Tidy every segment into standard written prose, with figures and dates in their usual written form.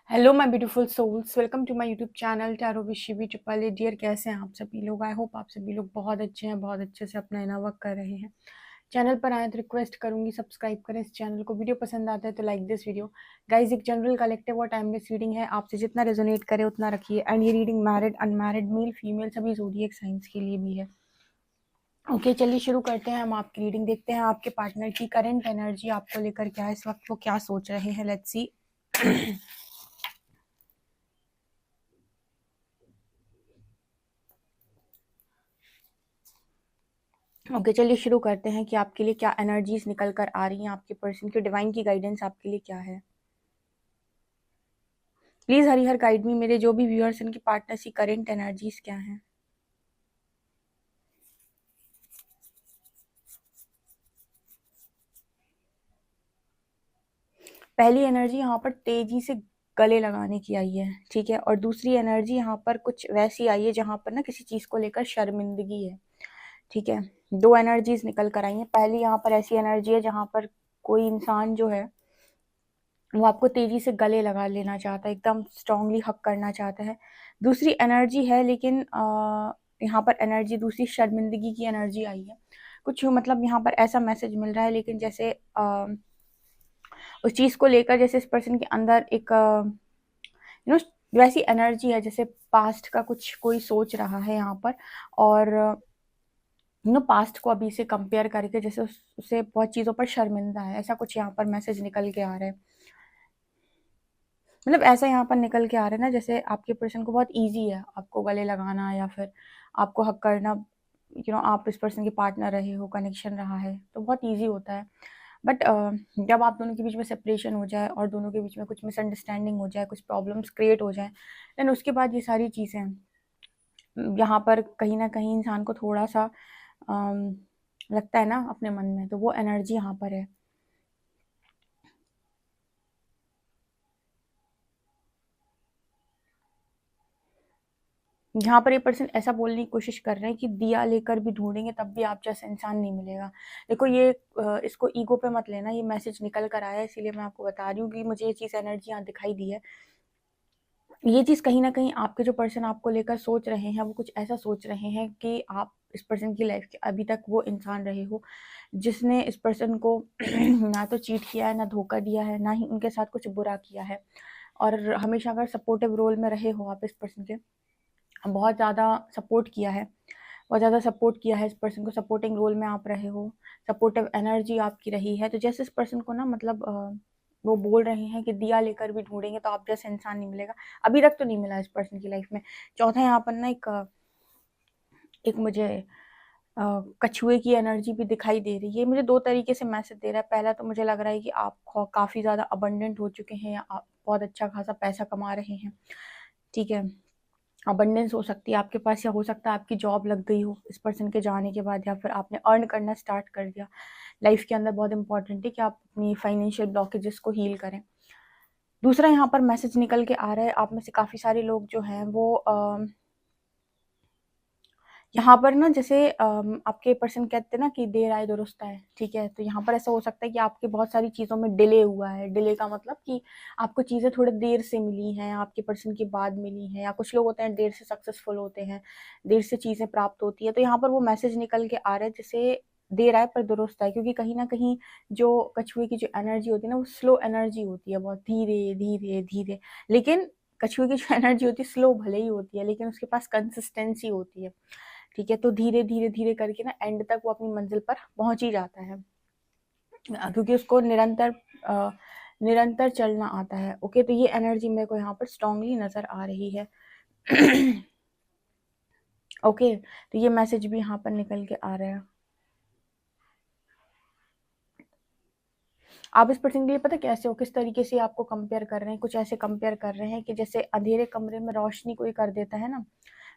Hello my beautiful souls, welcome to my YouTube channel tarot with Shivi triple A. Dear, कैसे हैं आप सभी लोग? आई होप आप सभी लोग बहुत अच्छे हैं, बहुत अच्छे से अपना इनर वर्क कर रहे हैं। चैनल पर आए तो रिक्वेस्ट करूंगी सब्सक्राइब करें इस चैनल को। वीडियो पसंद आता है तो लाइक दिस वीडियो। गाइज, एक जनरल कलेक्टिव और टाइमलेस रीडिंग है, आपसे जितना रेजोनेट करे उतना रखिए। एंड ये reading married, unmarried, male female सभी ज़ोडिएक साइंस के लिए भी है। ओके, चलिए शुरू करते हैं हम आपकी रीडिंग। देखते हैं आपके पार्टनर की करंट एनर्जी आपको लेकर क्या है, इस वक्त वो क्या सोच रहे हैं। Let's see. ओके, चलिए शुरू करते हैं कि आपके लिए क्या एनर्जीज निकल कर आ रही हैं। आपके पर्सन की डिवाइन की गाइडेंस आपके लिए क्या है। प्लीज हरी हर गाइड में मेरे जो भी व्यूअर्स इनकी पार्टनर्स की करेंट एनर्जीज क्या हैं। पहली एनर्जी यहाँ पर तेजी से गले लगाने की आई है, ठीक है। और दूसरी एनर्जी यहाँ पर कुछ वैसी आई है जहाँ पर ना किसी चीज को लेकर शर्मिंदगी है, ठीक है। दो एनर्जीज निकल कर आई हैं। पहली यहाँ पर ऐसी एनर्जी है जहाँ पर कोई इंसान जो है वो आपको तेजी से गले लगा लेना चाहता है, एकदम स्ट्रांगली हक करना चाहता है। दूसरी एनर्जी है, लेकिन यहाँ पर एनर्जी दूसरी शर्मिंदगी की एनर्जी आई है। कुछ मतलब यहाँ पर ऐसा मैसेज मिल रहा है, लेकिन जैसे उस चीज को लेकर जैसे इस पर्सन के अंदर एक यू नो वैसी एनर्जी है जैसे पास्ट का कुछ कोई सोच रहा है यहाँ पर। और पास्ट को अभी से कंपेयर करके जैसे उसे बहुत चीजों पर शर्मिंदा है, ऐसा कुछ यहाँ पर मैसेज निकल के आ रहा है। मतलब ऐसा यहाँ पर निकल के आ रहा है ना, जैसे आपके पर्सन को बहुत इजी है आपको गले लगाना या फिर आपको हक करना। आप इस पर्सन के पार्टनर रहे हो, कनेक्शन रहा है तो बहुत इजी होता है। बट जब आप दोनों के बीच में सेपरेशन हो जाए और दोनों के बीच में कुछ मिसअंडरस्टैंडिंग हो जाए, कुछ प्रॉब्लम्स क्रिएट हो जाए, देन उसके बाद ये सारी चीज़ें यहाँ पर कहीं ना कहीं इंसान को थोड़ा सा अम, लगता है ना अपने मन में, तो वो एनर्जी यहाँ पर है। यहाँ पर ये पर्सन ऐसा बोलने की कोशिश कर रहे हैं कि दिया लेकर भी ढूंढेंगे तब भी आप जैसा इंसान नहीं मिलेगा। देखो, ये इसको ईगो पे मत लेना, ये मैसेज निकल कर आया है इसीलिए मैं आपको बता रही हूँ कि मुझे ये चीज़ एनर्जी यहाँ दिखाई दी है। ये चीज़ कहीं ना कहीं आपके जो पर्सन आपको लेकर सोच रहे हैं वो कुछ ऐसा सोच रहे हैं कि आप इस पर्सन की लाइफ के अभी तक वो इंसान रहे हो जिसने इस पर्सन को ना तो चीट किया है, ना धोखा दिया है, ना ही उनके साथ कुछ बुरा किया है। और हमेशा अगर सपोर्टिव रोल में रहे हो आप इस पर्सन के, बहुत ज़्यादा सपोर्ट किया है, बहुत ज़्यादा सपोर्ट किया है इस पर्सन को, सपोर्टिंग रोल में आप रहे हो, सपोर्टिव एनर्जी आपकी रही है। तो जैसे इस पर्सन को ना मतलब वो बोल रहे हैं कि दिया लेकर भी ढूंढेंगे तो आप जैसे इंसान नहीं मिलेगा। अभी तक तो नहीं मिला इस पर्सन की लाइफ में। चौथा यहाँ पर ना एक मुझे कछुए की एनर्जी भी दिखाई दे रही है। मुझे दो तरीके से मैसेज दे रहा है। पहला तो मुझे लग रहा है कि आप काफ़ी ज़्यादा अबंडेंट हो चुके हैं या आप बहुत अच्छा खासा पैसा कमा रहे हैं, ठीक है। अबंडेंस हो सकती है आपके पास, या हो सकता है आपकी जॉब लग गई हो इस पर्सन के जाने के बाद, या फिर आपने अर्न करना स्टार्ट कर दिया। लाइफ के अंदर बहुत इंपॉर्टेंट है कि आप अपनी फाइनेंशियल ब्लॉकेजेस को हील करें। दूसरा यहाँ पर मैसेज निकल के आ रहा है, आप में से काफ़ी सारे लोग जो हैं वो यहाँ पर ना जैसे आपके पर्सन कहते हैं ना कि देर आए दुरुस्त आए, ठीक है। तो यहाँ पर ऐसा हो सकता है कि आपके बहुत सारी चीज़ों में डिले हुआ है। डिले का मतलब कि आपको चीज़ें थोड़े देर से मिली हैं, आपके पर्सन के बाद मिली हैं, या कुछ लोग होते हैं देर से सक्सेसफुल होते हैं, देर से चीज़ें प्राप्त होती है। तो यहाँ पर वो मैसेज निकल के आ रहा है जैसे देर आए पर दुरुस्त आए, क्योंकि कहीं ना कहीं जो कछुए की जो एनर्जी होती है ना वो स्लो एनर्जी होती है, बहुत धीरे धीरे धीरे। लेकिन कछुए की जो एनर्जी होती है स्लो भले ही होती है, लेकिन उसके पास कंसिस्टेंसी होती है, ठीक है। तो धीरे धीरे धीरे करके ना एंड तक वो अपनी मंजिल पर पहुंच ही जाता है, क्योंकि उसको निरंतर चलना आता है। ओके, तो ये एनर्जी मेरे को यहाँ पर स्ट्रांगली नजर आ रही है। ओके, तो ये मैसेज भी यहाँ पर निकल के आ रहा है। आप इस पर्सन के लिए पता कैसे हो, किस तरीके से आपको कंपेयर कर रहे हैं, कुछ ऐसे कंपेयर कर रहे हैं कि जैसे अंधेरे कमरे में रोशनी कोई कर देता है ना,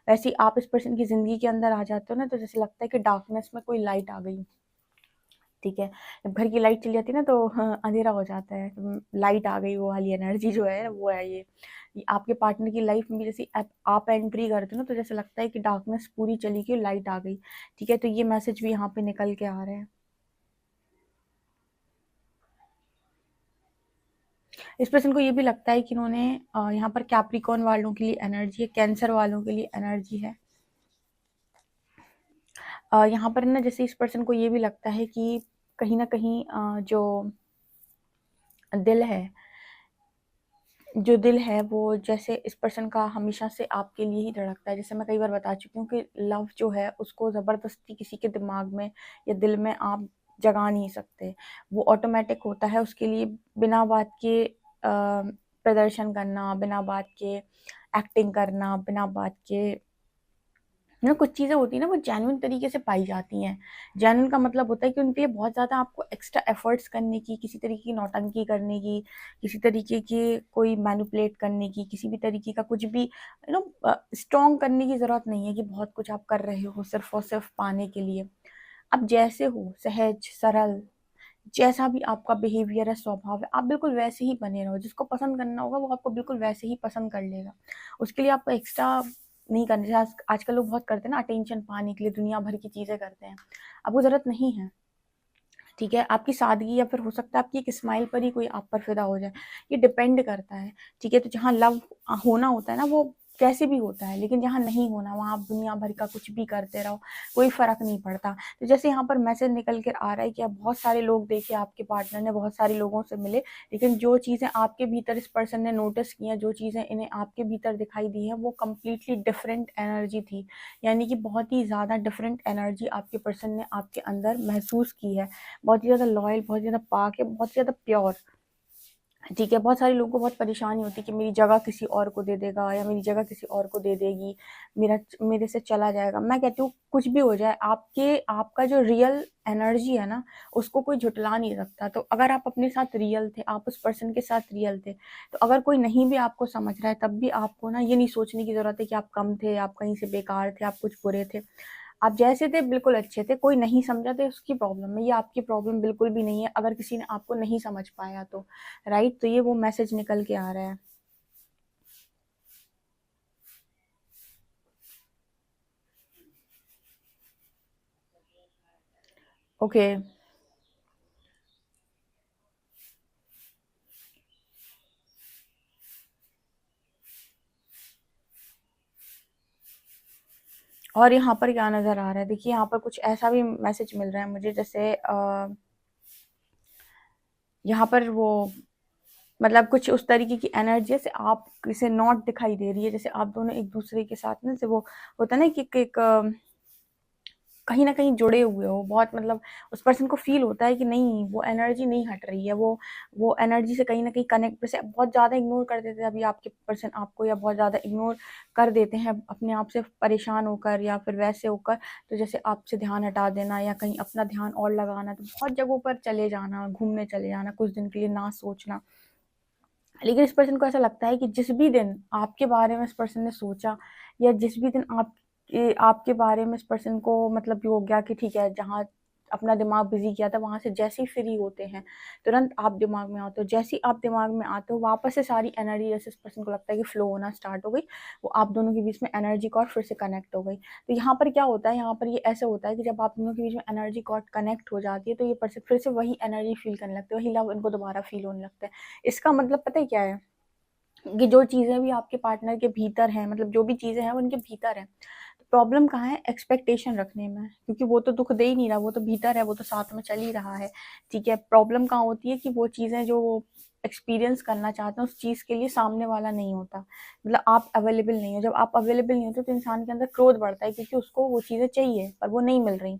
वैसे ही आप इस पर्सन की जिंदगी के अंदर आ जाते हो ना, तो जैसे लगता है कि डार्कनेस में कोई लाइट आ गई, ठीक है। जब घर की लाइट चली जाती है ना तो हाँ, अंधेरा हो जाता है, लाइट आ गई, वो वाली एनर्जी जो है वो है ये आपके पार्टनर की लाइफ में भी जैसे आप एंट्री करते हो ना तो जैसे लगता है कि डार्कनेस पूरी चली गई, लाइट आ गई, ठीक है। तो ये मैसेज भी यहाँ पे निकल के आ रहा है। इस पर्सन को ये भी लगता है कि इन्होंने यहाँ पर कैप्रिकॉर्न वालों के लिए एनर्जी है, कैंसर वालों के लिए एनर्जी है। यहाँ पर ना जैसे इस पर्सन को ये भी लगता है कि कहीं ना कहीं जो दिल है जो दिल है वो जैसे इस पर्सन का हमेशा से आपके लिए ही धड़कता है। जैसे मैं कई बार बता चुकी हूँ कि लव जो है उसको ज़बरदस्ती किसी के दिमाग में या दिल में आप जगा नहीं सकते, वो ऑटोमेटिक होता है। उसके लिए बिना बात के प्रदर्शन करना, बिना बात के एक्टिंग करना, बिना बात के ना कुछ चीज़ें होती हैं ना वो जेन्युइन तरीके से पाई जाती हैं। जेन्युइन का मतलब होता है कि उनके लिए बहुत ज़्यादा आपको एक्स्ट्रा एफर्ट्स करने की, किसी तरीके की नौटंकी करने की, किसी तरीके की कोई मैनिपुलेट करने की, किसी भी तरीके का कुछ भी स्ट्रॉन्ग करने की ज़रूरत नहीं है कि बहुत कुछ आप कर रहे हो सिर्फ और सिर्फ पाने के लिए। आप जैसे हो, सहज, सरल, जैसा भी आपका बिहेवियर है, स्वभाव है, आप बिल्कुल वैसे ही बने रहो। जिसको पसंद करना होगा वो आपको बिल्कुल वैसे ही पसंद कर लेगा। उसके लिए आपको एक्स्ट्रा नहीं करना। जैसे आजकल लोग बहुत करते हैं ना, अटेंशन पाने के लिए दुनिया भर की चीज़ें करते हैं। आपको ज़रूरत नहीं है, ठीक है? आपकी सादगी या फिर हो सकता है आपकी एक स्माइल पर ही कोई आप पर फिदा हो जाए। ये डिपेंड करता है, ठीक है? तो जहाँ लव होना होता है ना वो कैसे भी होता है, लेकिन जहाँ नहीं होना वहाँ आप दुनिया भर का कुछ भी करते रहो, कोई फ़र्क नहीं पड़ता। तो जैसे यहाँ पर मैसेज निकल कर आ रहा है कि अब बहुत सारे लोग देखे, आपके पार्टनर ने बहुत सारे लोगों से मिले, लेकिन जो चीज़ें आपके भीतर इस पर्सन ने नोटिस की हैं, जो चीज़ें इन्हें आपके भीतर दिखाई दी हैं, वो कंप्लीटली डिफरेंट एनर्जी थी। यानी कि बहुत ही ज़्यादा डिफरेंट एनर्जी आपके पर्सन ने आपके अंदर महसूस की है। बहुत ही ज़्यादा लॉयल, बहुत ज़्यादा पाक है, बहुत ज़्यादा प्योर, ठीक है? बहुत सारे लोगों को बहुत परेशानी होती है कि मेरी जगह किसी और को दे देगा या मेरी जगह किसी और को दे देगी, मेरे से चला जाएगा। मैं कहती हूँ कुछ भी हो जाए, आपका जो रियल एनर्जी है ना, उसको कोई झुठला नहीं सकता। तो अगर आप अपने साथ रियल थे, आप उस पर्सन के साथ रियल थे, तो अगर कोई नहीं भी आपको समझ रहा है, तब भी आपको ना ये नहीं सोचने की ज़रूरत है कि आप कम थे, आप कहीं से बेकार थे, आप कुछ बुरे थे। आप जैसे थे बिल्कुल अच्छे थे, कोई नहीं समझा तो उसकी प्रॉब्लम है, ये आपकी प्रॉब्लम बिल्कुल भी नहीं है अगर किसी ने आपको नहीं समझ पाया तो, राइट? तो ये वो मैसेज निकल के आ रहा है। ओके। और यहाँ पर क्या नज़र आ रहा है, देखिए यहाँ पर कुछ ऐसा भी मैसेज मिल रहा है मुझे, जैसे यहाँ पर वो मतलब कुछ उस तरीके की एनर्जी से आप किसे नॉट दिखाई दे रही है, जैसे आप दोनों एक दूसरे के साथ ना, जैसे वो होता है ना कि एक कहीं न कहीं जुड़े हुए हो बहुत, मतलब उस पर्सन को फ़ील होता है कि नहीं, वो एनर्जी नहीं हट रही है, वो एनर्जी से कहीं न कहीं कनेक्ट, जैसे बहुत ज़्यादा इग्नोर कर देते हैं अभी आपके पर्सन आपको, या बहुत ज़्यादा इग्नोर कर देते हैं अपने आप से परेशान होकर या फिर वैसे होकर, तो जैसे आपसे ध्यान हटा देना या कहीं अपना ध्यान और लगाना, तो बहुत जगहों पर चले जाना, घूमने चले जाना, कुछ दिन के लिए ना सोचना। लेकिन इस पर्सन को ऐसा लगता है कि जिस भी दिन आपके बारे में इस पर्सन ने सोचा, या जिस भी दिन आपके बारे में इस पर्सन को मतलब ये हो गया कि ठीक है, जहाँ अपना दिमाग बिजी किया था वहां से जैसे ही फ्री होते हैं, तुरंत आप दिमाग में आते हो। जैसे ही आप दिमाग में आते हो वापस से सारी एनर्जी, जैसे इस पर्सन को लगता है कि फ्लो होना स्टार्ट हो गई, वो आप दोनों के बीच में एनर्जी कॉर्ड फिर से कनेक्ट हो गई। तो यहाँ पर क्या होता है, यहाँ पर ये ऐसे होता है कि जब आप दोनों के बीच में एनर्जी कॉर्ड कनेक्ट हो जाती है, तो ये पर्सन फिर से वही एनर्जी फील करने लगते हैं, वही लव इनको दोबारा फील होने लगता है। इसका मतलब पता है क्या है, कि जो चीज़ें भी आपके पार्टनर के भीतर हैं, मतलब जो भी चीज़ें हैं वो उनके भीतर हैं। प्रॉब्लम कहाँ है? एक्सपेक्टेशन रखने में, क्योंकि वो तो दुःख दे ही नहीं रहा, वो तो भीतर है, वो तो साथ में चल ही रहा है, ठीक है? प्रॉब्लम कहाँ होती है कि वो चीज़ें जो वो एक्सपीरियंस करना चाहते हैं, उस चीज़ के लिए सामने वाला नहीं होता। मतलब आप अवेलेबल नहीं हो, जब आप अवेलेबल नहीं होते तो इंसान के अंदर क्रोध बढ़ता है, क्योंकि उसको वो चीज़ें चाहिए, पर वो नहीं मिल रही।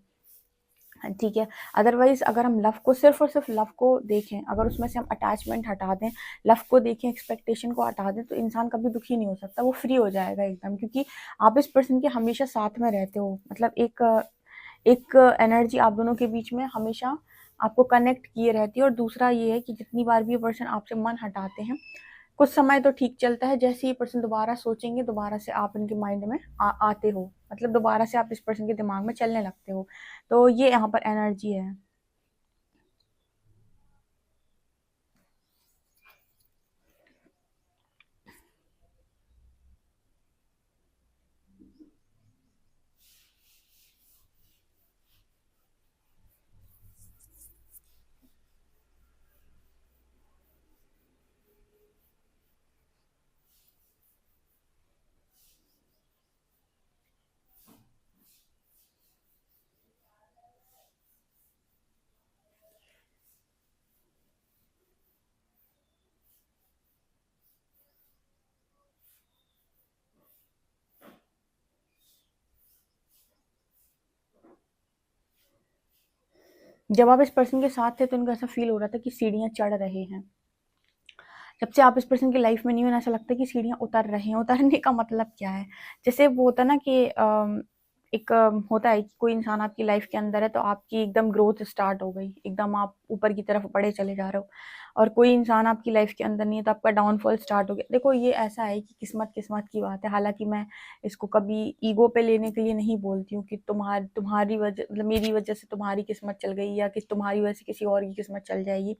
हाँ, ठीक है। अदरवाइज़ अगर हम लव को सिर्फ़ और सिर्फ़ लव को देखें, अगर उसमें से हम अटैचमेंट हटा दें, लव को देखें, एक्सपेक्टेशन को हटा दें, तो इंसान कभी दुखी नहीं हो सकता, वो फ्री हो जाएगा एकदम, क्योंकि आप इस पर्सन के हमेशा साथ में रहते हो। मतलब एक एनर्जी आप दोनों के बीच में हमेशा आपको कनेक्ट किए रहती है। और दूसरा ये है कि जितनी बार भी ये पर्सन आपसे मन हटाते हैं, कुछ समय तो ठीक चलता है, जैसे ये पर्सन दोबारा सोचेंगे, दोबारा से आप इनके माइंड में आते हो, मतलब दोबारा से आप इस पर्सन के दिमाग में चलने लगते हो। तो ये यहाँ पर एनर्जी है। जब आप इस पर्सन के साथ थे तो उनको ऐसा फील हो रहा था कि सीढ़ियाँ चढ़ रहे हैं। जब से आप इस पर्सन की लाइफ में नहीं हो ना, ऐसा लगता है कि सीढ़ियाँ उतर रहे हैं। उतरने का मतलब क्या है? जैसे वो होता है ना कि एक होता है कि कोई इंसान आपकी लाइफ के अंदर है तो आपकी एकदम ग्रोथ स्टार्ट हो गई, एकदम आप ऊपर की तरफ बढ़े चले जा रहे हो, और कोई इंसान आपकी लाइफ के अंदर नहीं है तो आपका डाउनफॉल स्टार्ट हो गया। देखो ये ऐसा है कि किस्मत किस्मत की बात है। हालांकि मैं इसको कभी ईगो पे लेने के लिए नहीं बोलती हूँ कि तुम्हारी वजह, मतलब मेरी वजह से तुम्हारी किस्मत चल गई या कि तुम्हारी वजह से किसी और की किस्मत चल जाएगी।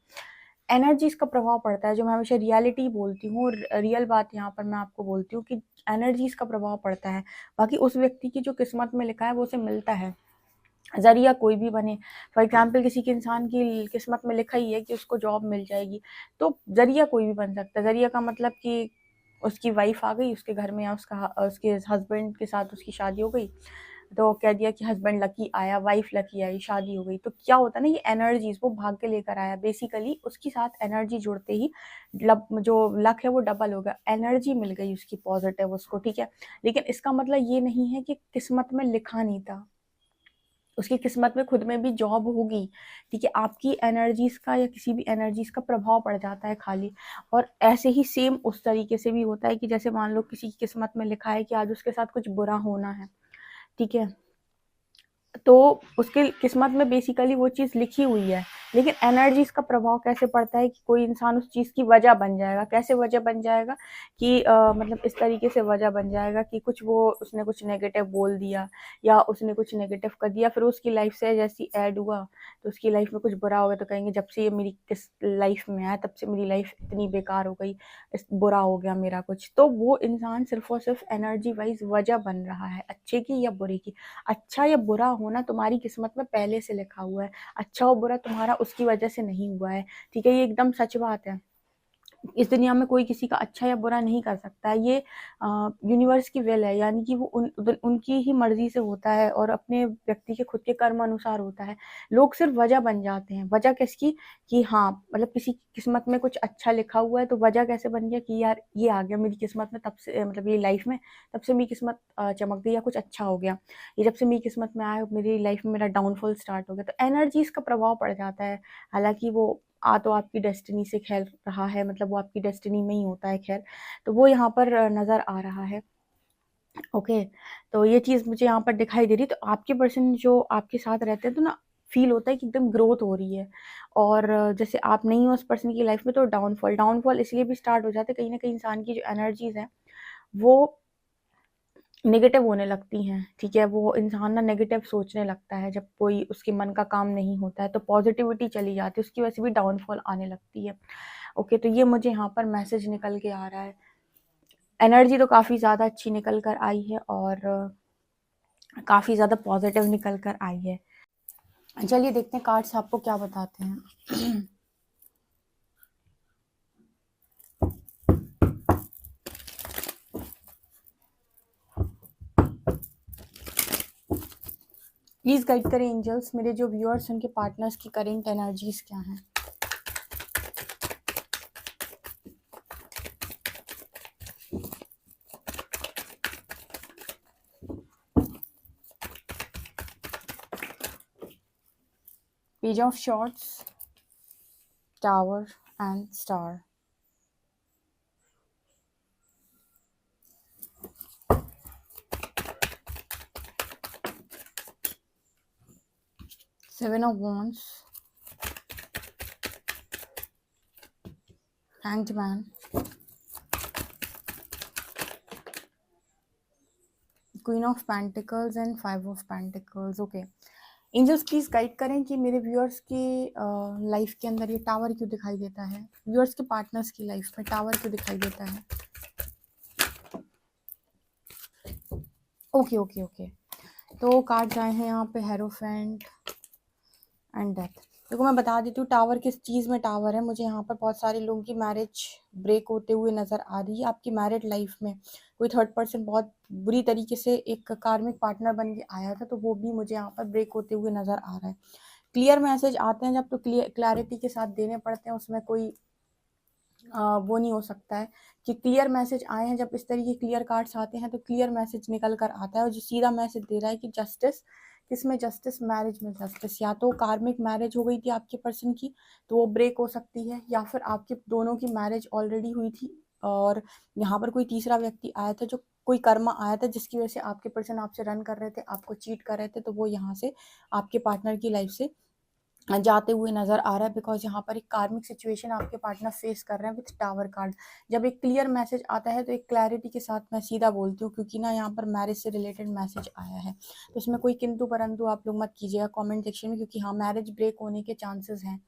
एनर्जीज का प्रभाव पड़ता है, जो मैं हमेशा रियलिटी बोलती हूँ, रियल बात यहाँ पर मैं आपको बोलती हूँ कि एनर्जीज का प्रभाव पड़ता है। बाकी उस व्यक्ति की जो किस्मत में लिखा है वो उसे मिलता है, जरिया कोई भी बने। फॉर एग्जाम्पल किसी के इंसान की किस्मत में लिखा ही है कि उसको जॉब मिल जाएगी, तो जरिया कोई भी बन सकता है। जरिया का मतलब कि उसकी वाइफ आ गई उसके घर में, या उसके हस्बैंड के साथ उसकी शादी हो गई, तो कह दिया कि हस्बैंड लकी आया, वाइफ लकी आई, शादी हो गई। तो क्या होता है ना, ये एनर्जीज वो भाग के लेकर आया, बेसिकली उसके साथ एनर्जी जुड़ते ही जो लक है वो डबल हो गया, एनर्जी मिल गई उसकी पॉजिटिव उसको, ठीक है। लेकिन इसका मतलब ये नहीं है कि किस्मत में लिखा नहीं था, उसकी किस्मत में खुद में भी जॉब होगी, ठीक है। आपकी एनर्जीज का या किसी भी एनर्जीज का प्रभाव पड़ जाता है खाली। और ऐसे ही सेम उस तरीके से भी होता है कि जैसे मान लो किसी की किस्मत में लिखा है कि आज उसके साथ कुछ बुरा होना है, ठीक है, तो उसके किस्मत में बेसिकली वो चीज़ लिखी हुई है। लेकिन एनर्जीज का प्रभाव कैसे पड़ता है कि कोई इंसान उस चीज़ की वजह बन जाएगा। कैसे वजह बन जाएगा कि मतलब इस तरीके से वजह बन जाएगा कि उसने कुछ नेगेटिव बोल दिया या उसने कुछ नेगेटिव कर दिया, फिर उसकी लाइफ से जैसी ऐड हुआ तो उसकी लाइफ में कुछ बुरा हो गया, तो कहेंगे जब से ये मेरी किस लाइफ में आया तब से मेरी लाइफ इतनी बेकार हो गई, बुरा हो गया मेरा कुछ। तो वो इंसान सिर्फ और सिर्फ एनर्जी वाइज वजह बन रहा है, अच्छे की या बुरे की। अच्छा या बुरा होना तुम्हारी किस्मत में पहले से लिखा हुआ है, अच्छा और बुरा तुम्हारा उसकी वजह से नहीं हुआ है, ठीक है। ये एकदम सच बात है। इस दुनिया में कोई किसी का अच्छा या बुरा नहीं कर सकता है, ये यूनिवर्स की विल है, यानी कि वो उनकी ही मर्जी से होता है और अपने व्यक्ति के खुद के कर्म अनुसार होता है। लोग सिर्फ वजह बन जाते हैं। वजह किसकी? कि हाँ, मतलब किसी की किस्मत में कुछ अच्छा लिखा हुआ है तो वजह कैसे बन गया कि यार ये आ गया मेरी किस्मत में, तब से मतलब ये लाइफ में तब से मेरी किस्मत चमक गई या कुछ अच्छा हो गया। ये जब से मेरी किस्मत में आया मेरी लाइफ में मेरा डाउनफॉल स्टार्ट हो गया। तो एनर्जीज का प्रभाव पड़ जाता है। हालांकि वो तो आपकी डेस्टिनी से खेल रहा है, मतलब वो आपकी डेस्टिनी में ही होता है, खैर। तो वो यहाँ पर नज़र आ रहा है। ओके, तो ये चीज़ मुझे यहाँ पर दिखाई दे रही है। तो आपके पर्सन जो आपके साथ रहते हैं तो ना फील होता है कि एकदम ग्रोथ हो रही है। और जैसे आप नहीं हो उस पर्सन की लाइफ में तो डाउनफॉल डाउनफॉल इसलिए भी स्टार्ट हो जाते हैं, कहीं ना कहीं इंसान की जो एनर्जीज है वो नेगेटिव होने लगती हैं, ठीक है। वो इंसान ना नेगेटिव सोचने लगता है, जब कोई उसके मन का काम नहीं होता है तो पॉजिटिविटी चली जाती है, उसकी वजह से भी डाउनफॉल आने लगती है। ओके, तो ये मुझे यहाँ पर मैसेज निकल के आ रहा है। एनर्जी तो काफ़ी ज़्यादा अच्छी निकल कर आई है और काफ़ी ज़्यादा पॉजिटिव निकल कर आई है। चलिए देखते हैं कार्ड्स आपको क्या बताते हैं। प्लीज़ गाइड करें एंजल्स, मेरे जो व्यूअर्स उनके पार्टनर्स की करेंट एनर्जीज क्या हैं। Page of shorts, tower and star. Seven of Wands, Hanged Man, Queen of Pentacles and Five of Pentacles। Okay, angels please guide करें कि मेरे व्यूअर्स की लाइफ के अंदर ये टावर क्यों दिखाई देता है, व्यूअर्स के पार्टनर्स की लाइफ में टावर क्यों दिखाई देता है। ओके ओके ओके, तो कार्ड्स आए हैं यहाँ पे हेरोफेंट एंड डेथ। देखो मैं बता देती हूँ टावर किस चीज़ में टावर है। मुझे यहाँ पर बहुत सारे लोगों की मैरिज ब्रेक होते हुए नज़र आ रही है। आपकी मैरिड लाइफ में कोई थर्ड पर्सन बहुत बुरी तरीके से एक कार्मिक पार्टनर बन के आया था, तो वो भी मुझे यहाँ पर ब्रेक होते हुए नज़र आ रहा है। क्लियर मैसेज आते हैं जब तो क्लैरिटी के साथ देने पड़ते हैं, उसमें कोई वो नहीं हो सकता है कि क्लियर मैसेज आए हैं। जब इस तरीके क्लियर कार्ड्स आते हैं तो क्लियर मैसेज निकल कर आता है और जो सीधा मैसेज दे रहा है कि जस्टिस किसमें जस्टिस, मैरिज में जस्टिस। या तो कार्मिक मैरिज हो गई थी आपके पर्सन की तो वो ब्रेक हो सकती है, या फिर आपके दोनों की मैरिज ऑलरेडी हुई थी और यहाँ पर कोई तीसरा व्यक्ति आया था, जो कोई कर्मा आया था जिसकी वजह से आपके पर्सन आपसे रन कर रहे थे, आपको चीट कर रहे थे, तो वो यहाँ से आपके पार्टनर की लाइफ से जाते हुए नजर आ रहा है। बिकॉज यहाँ पर एक कार्मिक सिचुएशन आपके पार्टनर फेस कर रहे हैं विथ टावर कार्ड। जब एक क्लियर मैसेज आता है तो एक क्लैरिटी के साथ मैं सीधा बोलती हूँ, क्योंकि ना यहाँ पर मैरिज से रिलेटेड मैसेज आया है, तो इसमें कोई किंतु परंतु आप लोग मत कीजिएगा कमेंट सेक्शन में, क्योंकि हाँ मैरिज ब्रेक होने के चांसेस हैं।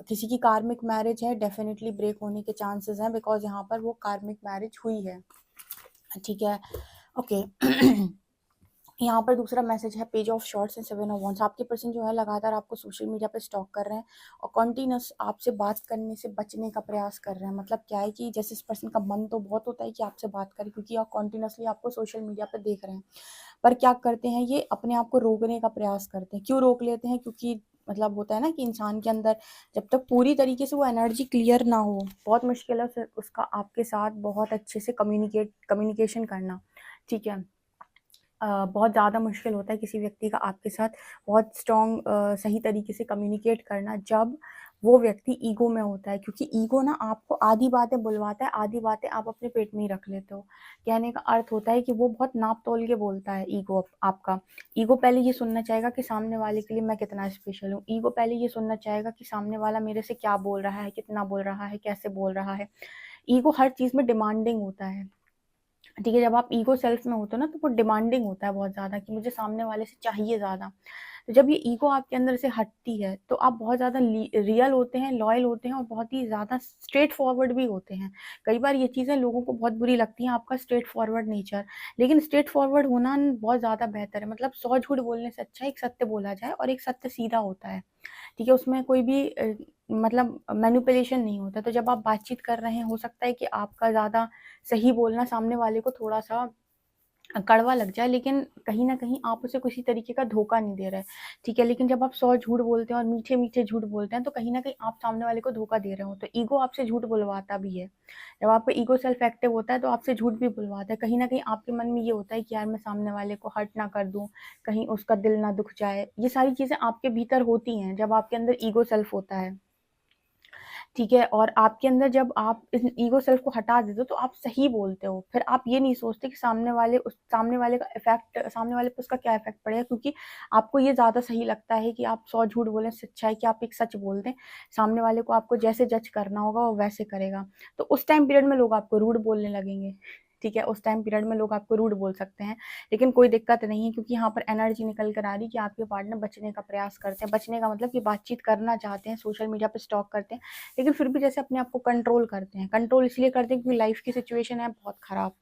किसी की कार्मिक मैरिज है, डेफिनेटली ब्रेक होने के चांसेस हैं, बिकॉज यहाँ पर वो कार्मिक मैरिज हुई है। ठीक है, ओके। यहाँ पर दूसरा मैसेज है page of shorts and 7 of wands. आपके पर्सन जो है लगातार आपको सोशल मीडिया पे स्टॉक कर रहे हैं और कॉन्टिन्यूस आपसे बात करने से बचने का प्रयास कर रहे हैं। मतलब क्या है कि जैसे इस पर्सन का मन तो बहुत होता है कि आपसे बात करें, क्योंकि आप कॉन्टिन्यूसली आपको सोशल मीडिया पे देख रहे हैं, पर क्या करते हैं ये अपने आप को रोकने का प्रयास करते हैं। क्यों रोक लेते हैं? क्योंकि मतलब होता है ना कि इंसान के अंदर जब तक पूरी तरीके से वो एनर्जी क्लियर ना हो, बहुत मुश्किल है उसका आपके साथ बहुत अच्छे से कम्युनिकेशन करना। ठीक है, बहुत ज़्यादा मुश्किल होता है किसी व्यक्ति का आपके साथ बहुत स्ट्रॉन्ग सही तरीके से कम्युनिकेट करना जब वो व्यक्ति ईगो में होता है, क्योंकि ईगो ना आपको आधी बातें बुलवाता है, आधी बातें आप अपने पेट में ही रख लेते हो। कहने का अर्थ होता है कि वो बहुत नाप तोल के बोलता है। ईगो आपका ईगो पहले ये सुनना चाहेगा कि सामने वाले के लिए मैं कितना स्पेशल हूँ। ईगो पहले ये सुनना चाहेगा कि सामने वाला मेरे से क्या बोल रहा है, कितना बोल रहा है, कैसे बोल रहा है। ईगो हर चीज़ में डिमांडिंग होता है। ठीक है, जब आप ईगो सेल्फ में होते हो ना तो वो डिमांडिंग होता है बहुत ज़्यादा कि मुझे सामने वाले से चाहिए ज़्यादा। तो जब ये ईगो आपके अंदर से हटती है तो आप बहुत ज़्यादा रियल होते हैं, लॉयल होते हैं और बहुत ही ज़्यादा स्ट्रेट फॉरवर्ड भी होते हैं। कई बार ये चीज़ें लोगों को बहुत बुरी लगती हैं, आपका स्ट्रेट फॉरवर्ड नेचर, लेकिन स्ट्रेट फॉरवर्ड होना बहुत ज़्यादा बेहतर है। मतलब 100 झूठ बोलने से अच्छा एक सत्य बोला जाए, और एक सत्य सीधा होता है। ठीक है, उसमें कोई भी मतलब मैनिपुलेशन नहीं होता। तो जब आप बातचीत कर रहे हैं, हो सकता है कि आपका ज़्यादा सही बोलना सामने वाले को थोड़ा-सा कड़वा लग जाए, लेकिन कहीं न कहीं आप उसे किसी तरीके का धोखा नहीं दे रहे। ठीक है, लेकिन जब आप 100 झूठ बोलते हैं और मीठे-मीठे झूठ बोलते हैं, तो कहीं न कहीं आप सामने वाले को धोखा दे रहे हो। तो ईगो आपसे झूठ बुलवाता भी है। जब आपका ईगो सेल्फ एक्टिव होता है, तो आपसे झूठ भी बुलवाता है। कहीं न कहीं आपके मन में ये होता है कि यार मैं सामने वाले को हर्ट ना कर दूँ, कहीं उसका दिल ना दुख जाए। ये सारी चीज़ें आपके भीतर होती हैं, जब आपके अंदर ईगो सेल्फ होता है। ठीक है, और आपके अंदर जब आप इस ईगो सेल्फ को हटा देते हो तो आप सही बोलते हो। फिर आप ये नहीं सोचते कि सामने वाले का इफ़ेक्ट, सामने वाले पे उसका क्या इफ़ेक्ट पड़ेगा, क्योंकि आपको ये ज़्यादा सही लगता है कि आप 100 झूठ बोलें, इससे अच्छा है कि आप एक सच बोल दें। सामने वाले को आपको जैसे जज करना होगा वो वैसे करेगा। तो उस टाइम पीरियड में लोग आपको रूड बोलने लगेंगे। ठीक है, उस टाइम पीरियड में लोग आपको रूड बोल सकते हैं, लेकिन कोई दिक्कत नहीं है, क्योंकि यहाँ पर एनर्जी निकल कर आ रही है कि आपके पार्टनर बचने का प्रयास करते हैं। बचने का मतलब कि बातचीत करना चाहते हैं, सोशल मीडिया पे स्टॉक करते हैं, लेकिन फिर भी जैसे अपने आप को कंट्रोल करते हैं। कंट्रोल इसलिए करते हैं क्योंकि लाइफ की सिचुएशन है बहुत खराब।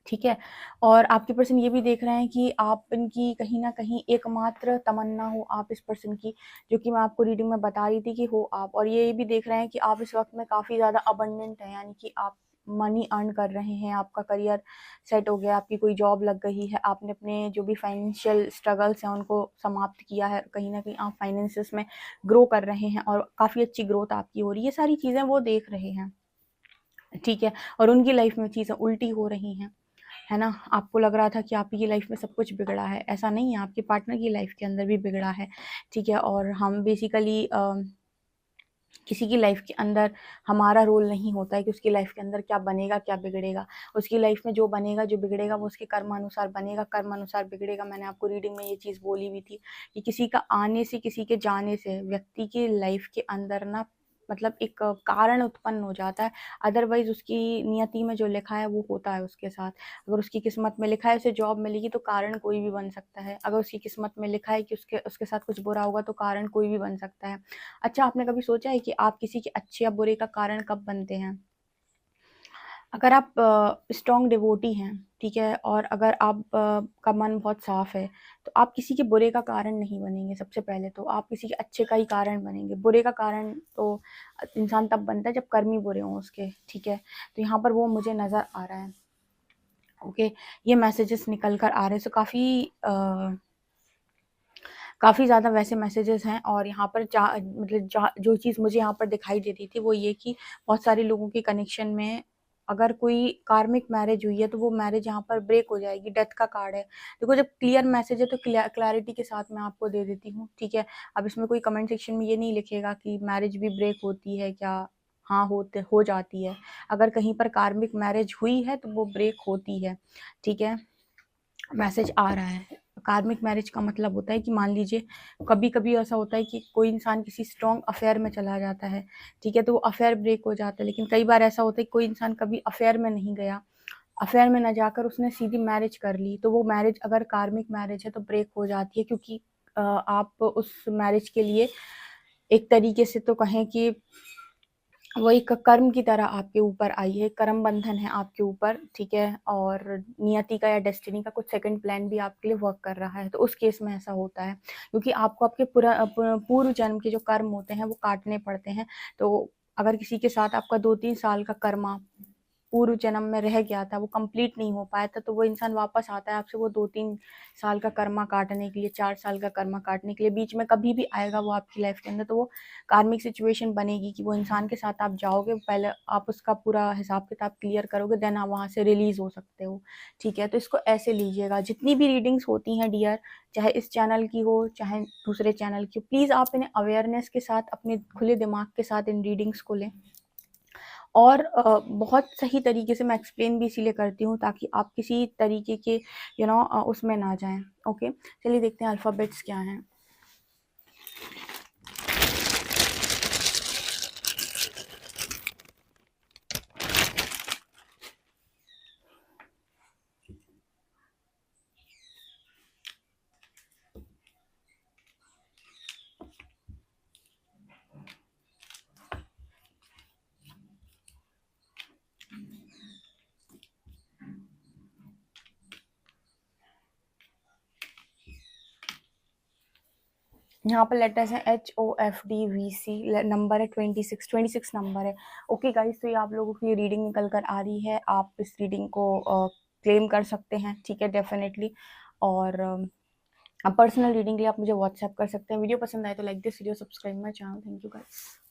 ठीक है, और आपके पर्सन ये भी देख रहे हैं कि आप इनकी कहीं न कहीं एकमात्र तमन्ना हो आप इस पर्सन की, जो कि मैं आपको रीडिंग में बता रही थी कि हो आप। और ये भी देख रहे हैं कि आप इस वक़्त में काफ़ी ज़्यादा अबंडेंट हैं, यानी कि आप मनी अर्न कर रहे हैं, आपका करियर सेट हो गया, आपकी कोई जॉब लग गई है, आपने अपने जो भी फाइनेंशियल स्ट्रगल्स हैं उनको समाप्त किया है, कहीं न कहीं आप फाइनेंसेस में ग्रो कर रहे हैं और काफ़ी अच्छी ग्रोथ आपकी हो रही है। ये सारी चीज़ें वो देख रहे हैं। ठीक है, और उनकी लाइफ में चीज़ें उल्टी हो रही हैं। है ना? आपको लग रहा था कि आपकी लाइफ में सब कुछ बिगड़ा है, ऐसा नहीं है, आपके पार्टनर की लाइफ के अंदर भी बिगड़ा है। ठीक है, और हम बेसिकली किसी की लाइफ के अंदर हमारा रोल नहीं होता है कि उसकी लाइफ के अंदर क्या बनेगा, क्या बिगड़ेगा। उसकी लाइफ में जो बनेगा, जो बिगड़ेगा वो उसके कर्मानुसार बनेगा, कर्मानुसार बिगड़ेगा। मैंने आपको रीडिंग में ये चीज़ बोली भी थी कि किसी का आने से, किसी के जाने से व्यक्ति की लाइफ के अंदर ना मतलब एक कारण उत्पन्न हो जाता है। अदरवाइज़ उसकी नियति में जो लिखा है वो होता है उसके साथ। अगर उसकी किस्मत में लिखा है उसे जॉब मिलेगी तो कारण कोई भी बन सकता है। अगर उसकी किस्मत में लिखा है कि उसके साथ कुछ बुरा होगा तो कारण कोई भी बन सकता है। अच्छा, आपने कभी सोचा है कि आप किसी के अच्छे या बुरे का कारण कब बनते हैं? अगर आप स्ट्रॉन्ग डिवोटी हैं, ठीक है, और अगर आप का मन बहुत साफ है, तो आप किसी के बुरे का कारण नहीं बनेंगे। सबसे पहले तो आप किसी के अच्छे का ही कारण बनेंगे। बुरे का कारण तो इंसान तब बनता है जब कर्म ही बुरे हों उसके। ठीक है, तो यहाँ पर वो मुझे नज़र आ रहा है। ओके, ये मैसेजेस निकल कर आ रहे हैं। सो काफ़ी ज़्यादा वैसे मैसेजेस हैं, और यहाँ पर जो चीज़ मुझे यहाँ पर दिखाई दे रही थी वो ये कि बहुत सारे लोगों के कनेक्शन में अगर कोई कार्मिक मैरिज हुई है तो वो मैरिज यहाँ पर ब्रेक हो जाएगी। डेथ का कार्ड है। देखो जब क्लियर मैसेज है तो क्लैरिटी के साथ मैं आपको दे देती हूँ, ठीक है। अब इसमें कोई कमेंट सेक्शन में ये नहीं लिखेगा कि मैरिज भी ब्रेक होती है क्या। हाँ हो जाती है। अगर कहीं पर कार्मिक मैरिज हुई है तो वो ब्रेक होती है, ठीक है। मैसेज आ रहा है। कार्मिक मैरिज का मतलब होता है कि मान लीजिए कभी कभी ऐसा होता है कि कोई इंसान किसी स्ट्रॉन्ग अफेयर में चला जाता है, ठीक है, तो वो अफेयर ब्रेक हो जाता है। लेकिन कई बार ऐसा होता है कि कोई इंसान कभी अफेयर में नहीं गया, अफेयर में न जाकर उसने सीधी मैरिज कर ली, तो वो मैरिज अगर कार्मिक मैरिज है तो ब्रेक हो जाती है, क्योंकि आप उस मैरिज के लिए एक तरीके से तो कहें कि वो एक कर्म की तरह आपके ऊपर आई है, कर्म बंधन है आपके ऊपर, ठीक है। और नियति का या डेस्टिनी का कुछ सेकंड प्लान भी आपके लिए वर्क कर रहा है, तो उस केस में ऐसा होता है, क्योंकि आपको आपके पूर्व जन्म के जो कर्म होते हैं वो काटने पड़ते हैं। तो अगर किसी के साथ आपका 2-3 साल का कर्मा पूर्व जन्म में रह गया था, वो कंप्लीट नहीं हो पाया था, तो वो इंसान वापस आता है आपसे वो 2-3 साल का कर्मा काटने के लिए, 4 साल का कर्मा काटने के लिए। बीच में कभी भी आएगा वो आपकी लाइफ के अंदर, तो वो कार्मिक सिचुएशन बनेगी कि वो इंसान के साथ आप जाओगे, पहले आप उसका पूरा हिसाब किताब क्लियर करोगे, देन आप वहाँ से रिलीज हो सकते हो, ठीक है। तो इसको ऐसे लीजिएगा। जितनी भी रीडिंग्स होती हैं डियर, चाहे इस चैनल की हो चाहे दूसरे चैनल की हो, प्लीज़ आप इन्हें अवेयरनेस के साथ, अपने खुले दिमाग के साथ इन रीडिंग्स को लें। और बहुत सही तरीके से मैं एक्सप्लेन भी इसीलिए करती हूँ ताकि आप किसी तरीके के उसमें ना जाएं। ओके, चलिए देखते हैं अल्फ़ाबेट्स क्या हैं। यहाँ पर लेटर्स हैं HOFDVC, नंबर है 26 नंबर है। ओके गाइस, तो ये आप लोगों की रीडिंग निकल कर आ रही है। आप इस रीडिंग को क्लेम कर सकते हैं, ठीक है, डेफिनेटली। और आप पर्सनल रीडिंग के लिए आप मुझे व्हाट्सएप कर सकते हैं। वीडियो पसंद आए तो like this video, subscribe my channel. Thank you guys.